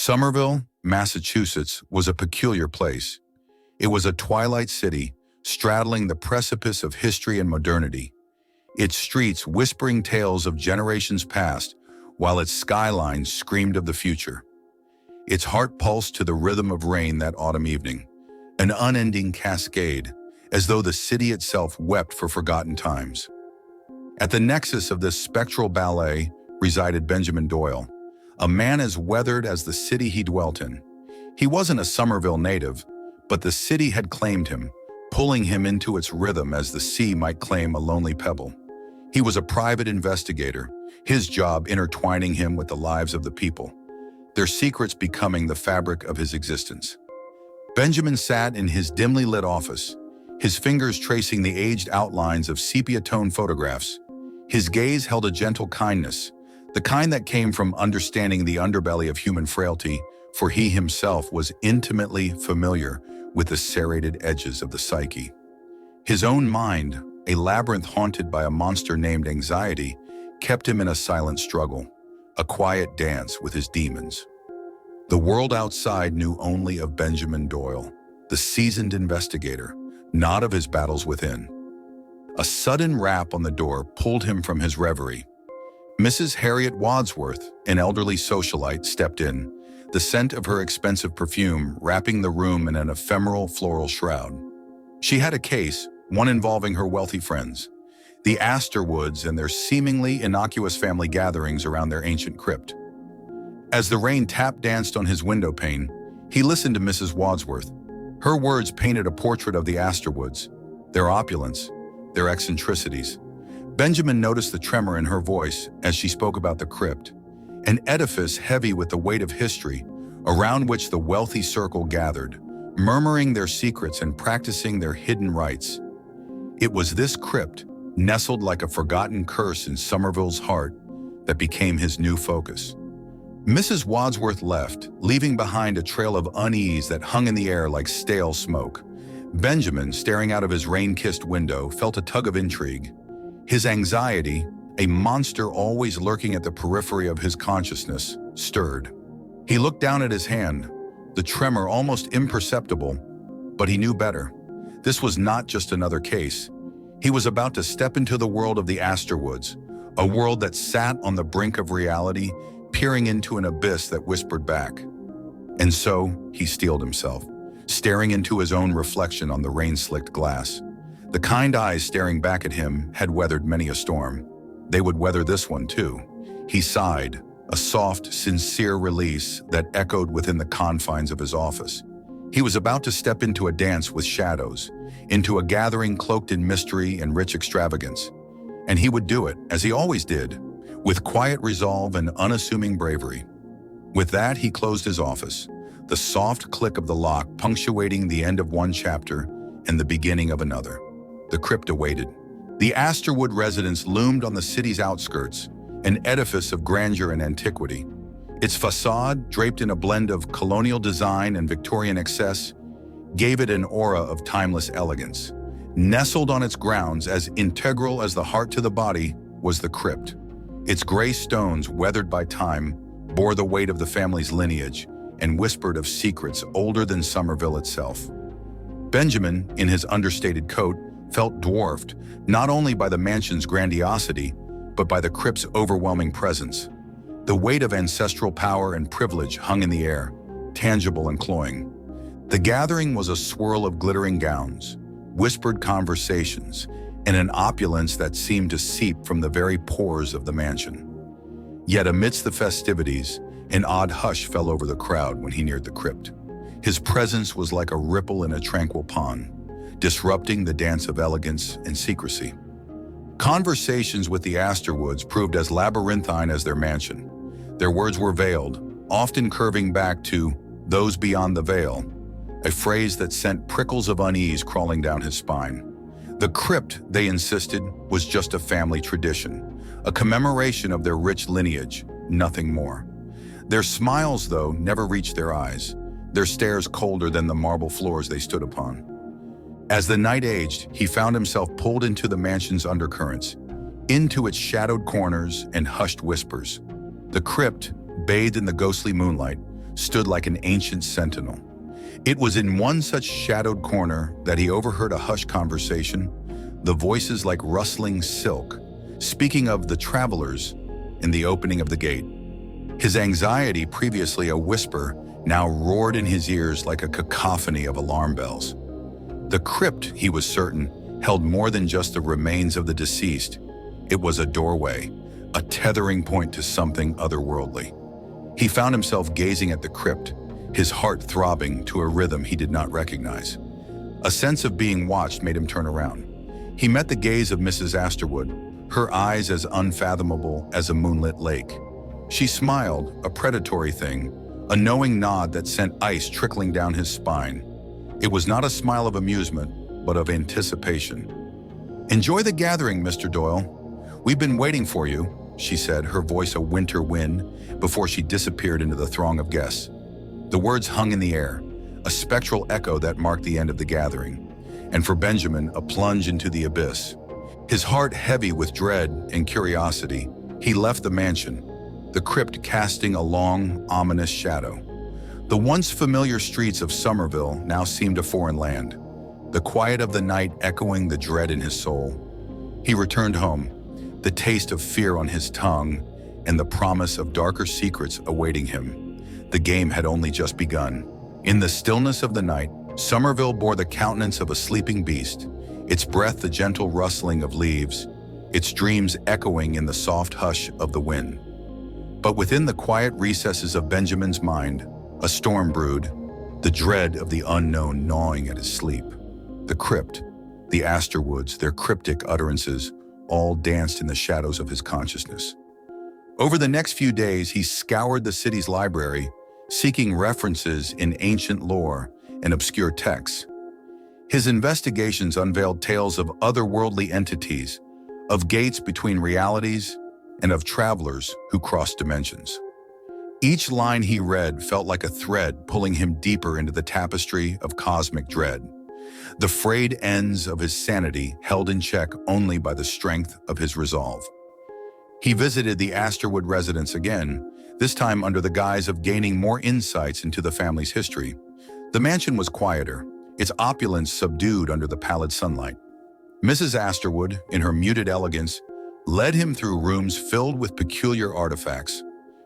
Somerville, Massachusetts, was a peculiar place. It was a twilight city, straddling the precipice of history and modernity, its streets whispering tales of generations past, while its skyline screamed of the future. Its heart pulsed to the rhythm of rain that autumn evening, an unending cascade, as though the city itself wept for forgotten times. At the nexus of this spectral ballet resided Benjamin Doyle, a man as weathered as the city he dwelt in. He wasn't a Somerville native, but the city had claimed him, pulling him into its rhythm as the sea might claim a lonely pebble. He was a private investigator, his job intertwining him with the lives of the people, their secrets becoming the fabric of his existence. Benjamin sat in his dimly lit office, his fingers tracing the aged outlines of sepia-tone photographs. His gaze held a gentle kindness, the kind that came from understanding the underbelly of human frailty, for he himself was intimately familiar with the serrated edges of the psyche. His own mind, a labyrinth haunted by a monster named anxiety, kept him in a silent struggle, a quiet dance with his demons. The world outside knew only of Benjamin Doyle, the seasoned investigator, not of his battles within. A sudden rap on the door pulled him from his reverie. Mrs. Harriet Wadsworth, an elderly socialite, stepped in, the scent of her expensive perfume wrapping the room in an ephemeral floral shroud. She had a case, one involving her wealthy friends, the Astorwoods and their seemingly innocuous family gatherings around their ancient crypt. As the rain tap-danced on his window pane, he listened to Mrs. Wadsworth. Her words painted a portrait of the Astorwoods, their opulence, their eccentricities. Benjamin noticed the tremor in her voice as she spoke about the crypt, an edifice heavy with the weight of history, around which the wealthy circle gathered, murmuring their secrets and practicing their hidden rites. It was this crypt, nestled like a forgotten curse in Somerville's heart, that became his new focus. Mrs. Wadsworth left, leaving behind a trail of unease that hung in the air like stale smoke. Benjamin, staring out of his rain-kissed window, felt a tug of intrigue. His anxiety, a monster always lurking at the periphery of his consciousness, stirred. He looked down at his hand, the tremor almost imperceptible, but he knew better. This was not just another case. He was about to step into the world of the Astorwoods, a world that sat on the brink of reality, peering into an abyss that whispered back. And so, he steeled himself, staring into his own reflection on the rain-slicked glass. The kind eyes staring back at him had weathered many a storm. They would weather this one too. He sighed, a soft, sincere release that echoed within the confines of his office. He was about to step into a dance with shadows, into a gathering cloaked in mystery and rich extravagance. And he would do it, as he always did, with quiet resolve and unassuming bravery. With that, he closed his office, the soft click of the lock punctuating the end of one chapter and the beginning of another. The crypt awaited. The Astorwood residence loomed on the city's outskirts, an edifice of grandeur and antiquity. Its facade, draped in a blend of colonial design and Victorian excess, gave it an aura of timeless elegance. Nestled on its grounds, as integral as the heart to the body, was the crypt. Its gray stones, weathered by time, bore the weight of the family's lineage and whispered of secrets older than Somerville itself. Benjamin, in his understated coat, felt dwarfed, not only by the mansion's grandiosity, but by the crypt's overwhelming presence. The weight of ancestral power and privilege hung in the air, tangible and cloying. The gathering was a swirl of glittering gowns, whispered conversations, and an opulence that seemed to seep from the very pores of the mansion. Yet amidst the festivities, an odd hush fell over the crowd when he neared the crypt. His presence was like a ripple in a tranquil pond, disrupting the dance of elegance and secrecy. Conversations with the Astorwoods proved as labyrinthine as their mansion. Their words were veiled, often curving back to "those beyond the veil," a phrase that sent prickles of unease crawling down his spine. The crypt, they insisted, was just a family tradition, a commemoration of their rich lineage, nothing more. Their smiles, though, never reached their eyes, their stares colder than the marble floors they stood upon. As the night aged, he found himself pulled into the mansion's undercurrents, into its shadowed corners and hushed whispers. The crypt, bathed in the ghostly moonlight, stood like an ancient sentinel. It was in one such shadowed corner that he overheard a hushed conversation, the voices like rustling silk, speaking of the travelers in the opening of the gate. His anxiety, previously a whisper, now roared in his ears like a cacophony of alarm bells. The crypt, he was certain, held more than just the remains of the deceased. It was a doorway, a tethering point to something otherworldly. He found himself gazing at the crypt, his heart throbbing to a rhythm he did not recognize. A sense of being watched made him turn around. He met the gaze of Mrs. Astorwood, her eyes as unfathomable as a moonlit lake. She smiled, a predatory thing, a knowing nod that sent ice trickling down his spine. It was not a smile of amusement, but of anticipation. "Enjoy the gathering, Mr. Doyle. We've been waiting for you," she said, her voice a winter wind, before she disappeared into the throng of guests. The words hung in the air, a spectral echo that marked the end of the gathering, and for Benjamin, a plunge into the abyss. His heart heavy with dread and curiosity, he left the mansion, the crypt casting a long, ominous shadow. The once familiar streets of Somerville now seemed a foreign land, the quiet of the night echoing the dread in his soul. He returned home, the taste of fear on his tongue and the promise of darker secrets awaiting him. The game had only just begun. In the stillness of the night, Somerville bore the countenance of a sleeping beast, its breath the gentle rustling of leaves, its dreams echoing in the soft hush of the wind. But within the quiet recesses of Benjamin's mind, a storm brewed, the dread of the unknown gnawing at his sleep. The crypt, the Astorwoods, their cryptic utterances, all danced in the shadows of his consciousness. Over the next few days, he scoured the city's library, seeking references in ancient lore and obscure texts. His investigations unveiled tales of otherworldly entities, of gates between realities, and of travelers who crossed dimensions. Each line he read felt like a thread pulling him deeper into the tapestry of cosmic dread, the frayed ends of his sanity held in check only by the strength of his resolve. He visited the Astorwood residence again, this time under the guise of gaining more insights into the family's history. The mansion was quieter, its opulence subdued under the pallid sunlight. Mrs. Astorwood, in her muted elegance, led him through rooms filled with peculiar artifacts.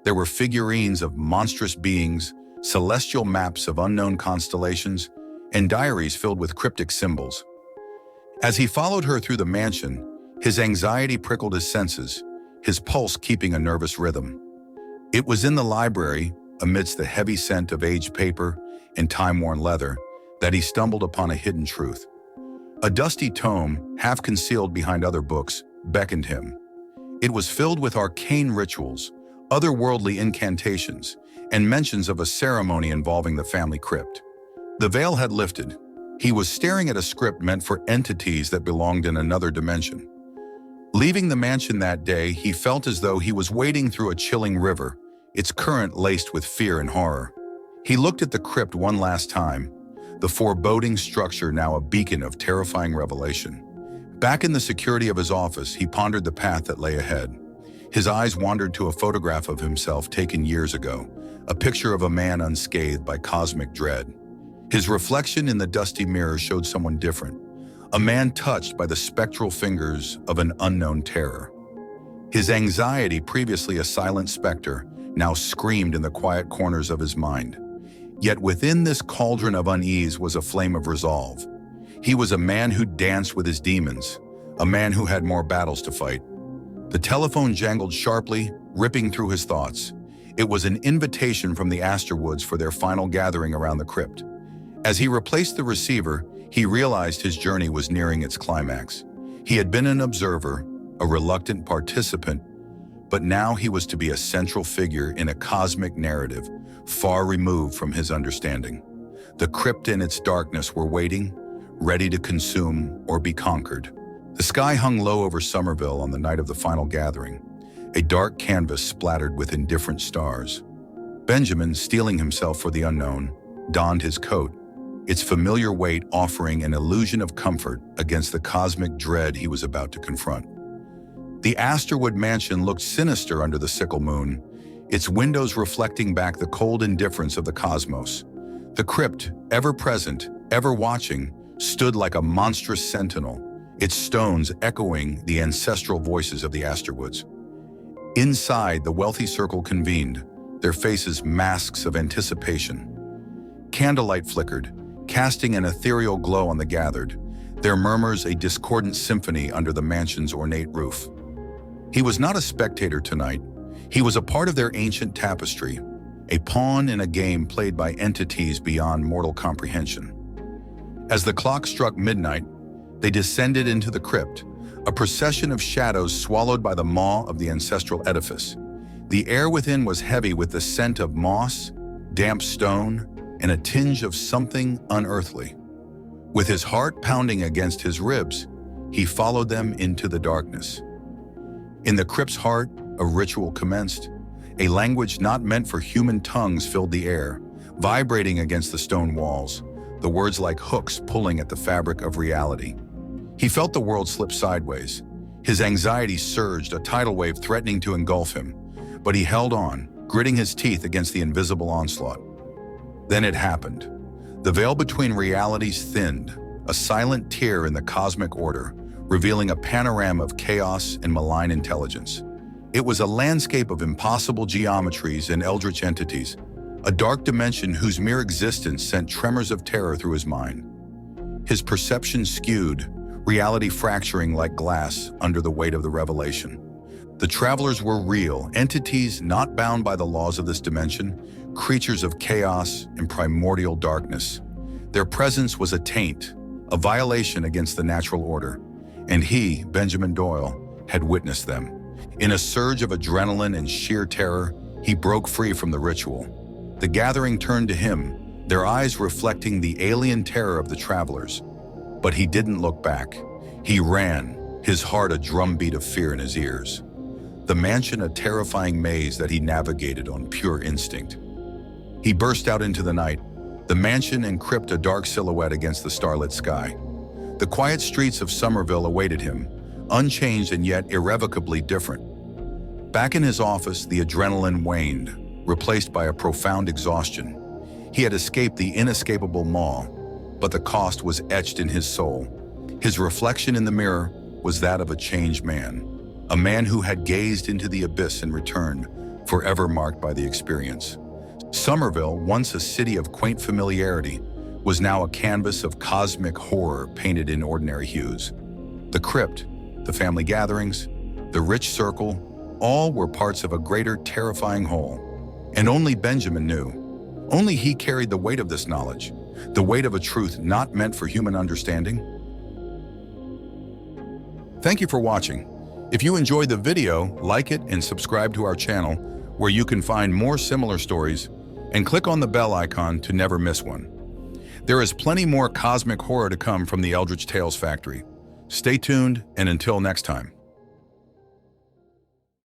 There were figurines of monstrous beings, celestial maps of unknown constellations, and diaries filled with cryptic symbols. As he followed her through the mansion, his anxiety prickled his senses, his pulse keeping a nervous rhythm. It was in the library, amidst the heavy scent of aged paper and time-worn leather, that he stumbled upon a hidden truth. A dusty tome, half concealed behind other books, beckoned him. It was filled with arcane rituals, otherworldly incantations, and mentions of a ceremony involving the family crypt. The veil had lifted. He was staring at a script meant for entities that belonged in another dimension. Leaving the mansion that day, he felt as though he was wading through a chilling river, its current laced with fear and horror. He looked at the crypt one last time, the foreboding structure now a beacon of terrifying revelation. Back in the security of his office, he pondered the path that lay ahead. His eyes wandered to a photograph of himself taken years ago, a picture of a man unscathed by cosmic dread. His reflection in the dusty mirror showed someone different, a man touched by the spectral fingers of an unknown terror. His anxiety, previously a silent specter, now screamed in the quiet corners of his mind. Yet within this cauldron of unease was a flame of resolve. He was a man who danced with his demons, a man who had more battles to fight. The telephone jangled sharply, ripping through his thoughts. It was an invitation from the Astorwoods for their final gathering around the crypt. As he replaced the receiver, he realized his journey was nearing its climax. He had been an observer, a reluctant participant, but now he was to be a central figure in a cosmic narrative, far removed from his understanding. The crypt and its darkness were waiting, ready to consume or be conquered. The sky hung low over Somerville on the night of the final gathering, a dark canvas splattered with indifferent stars. Benjamin, steeling himself for the unknown, donned his coat, its familiar weight offering an illusion of comfort against the cosmic dread he was about to confront. The Astorwood mansion looked sinister under the sickle moon, its windows reflecting back the cold indifference of the cosmos. The crypt, ever present, ever watching, stood like a monstrous sentinel, its stones echoing the ancestral voices of the Asterwoods. Inside, the wealthy circle convened, their faces masks of anticipation. Candlelight flickered, casting an ethereal glow on the gathered, their murmurs a discordant symphony under the mansion's ornate roof. He was not a spectator tonight. He was a part of their ancient tapestry, a pawn in a game played by entities beyond mortal comprehension. As the clock struck midnight, they descended into the crypt, a procession of shadows swallowed by the maw of the ancestral edifice. The air within was heavy with the scent of moss, damp stone, and a tinge of something unearthly. With his heart pounding against his ribs, he followed them into the darkness. In the crypt's heart, a ritual commenced. A language not meant for human tongues filled the air, vibrating against the stone walls, the words like hooks pulling at the fabric of reality. He felt the world slip sideways. His anxiety surged, a tidal wave threatening to engulf him, but he held on, gritting his teeth against the invisible onslaught. Then it happened. The veil between realities thinned, a silent tear in the cosmic order, revealing a panorama of chaos and malign intelligence. It was a landscape of impossible geometries and eldritch entities, a dark dimension whose mere existence sent tremors of terror through his mind. His perception skewed, reality fracturing like glass under the weight of the revelation. The travelers were real, entities not bound by the laws of this dimension, creatures of chaos and primordial darkness. Their presence was a taint, a violation against the natural order, and he, Benjamin Doyle, had witnessed them. In a surge of adrenaline and sheer terror, he broke free from the ritual. The gathering turned to him, their eyes reflecting the alien terror of the travelers. But he didn't look back. He ran, his heart a drumbeat of fear in his ears. The mansion a terrifying maze that he navigated on pure instinct. He burst out into the night, the mansion and crypt a dark silhouette against the starlit sky. The quiet streets of Somerville awaited him, unchanged and yet irrevocably different. Back in his office, the adrenaline waned, replaced by a profound exhaustion. He had escaped the inescapable maw, but the cost was etched in his soul. His reflection in the mirror was that of a changed man, a man who had gazed into the abyss and returned, forever marked by the experience. Somerville, once a city of quaint familiarity, was now a canvas of cosmic horror painted in ordinary hues. The crypt, the family gatherings, the rich circle, all were parts of a greater terrifying whole. And only Benjamin knew. Only he carried the weight of this knowledge, the weight of a truth not meant for human understanding. Thank you for watching. If you enjoyed the video, like it and subscribe to our channel, where you can find more similar stories, and click on the bell icon to never miss one. There is plenty more cosmic horror to come from the Eldritch Tales Factory. Stay tuned, and until next time.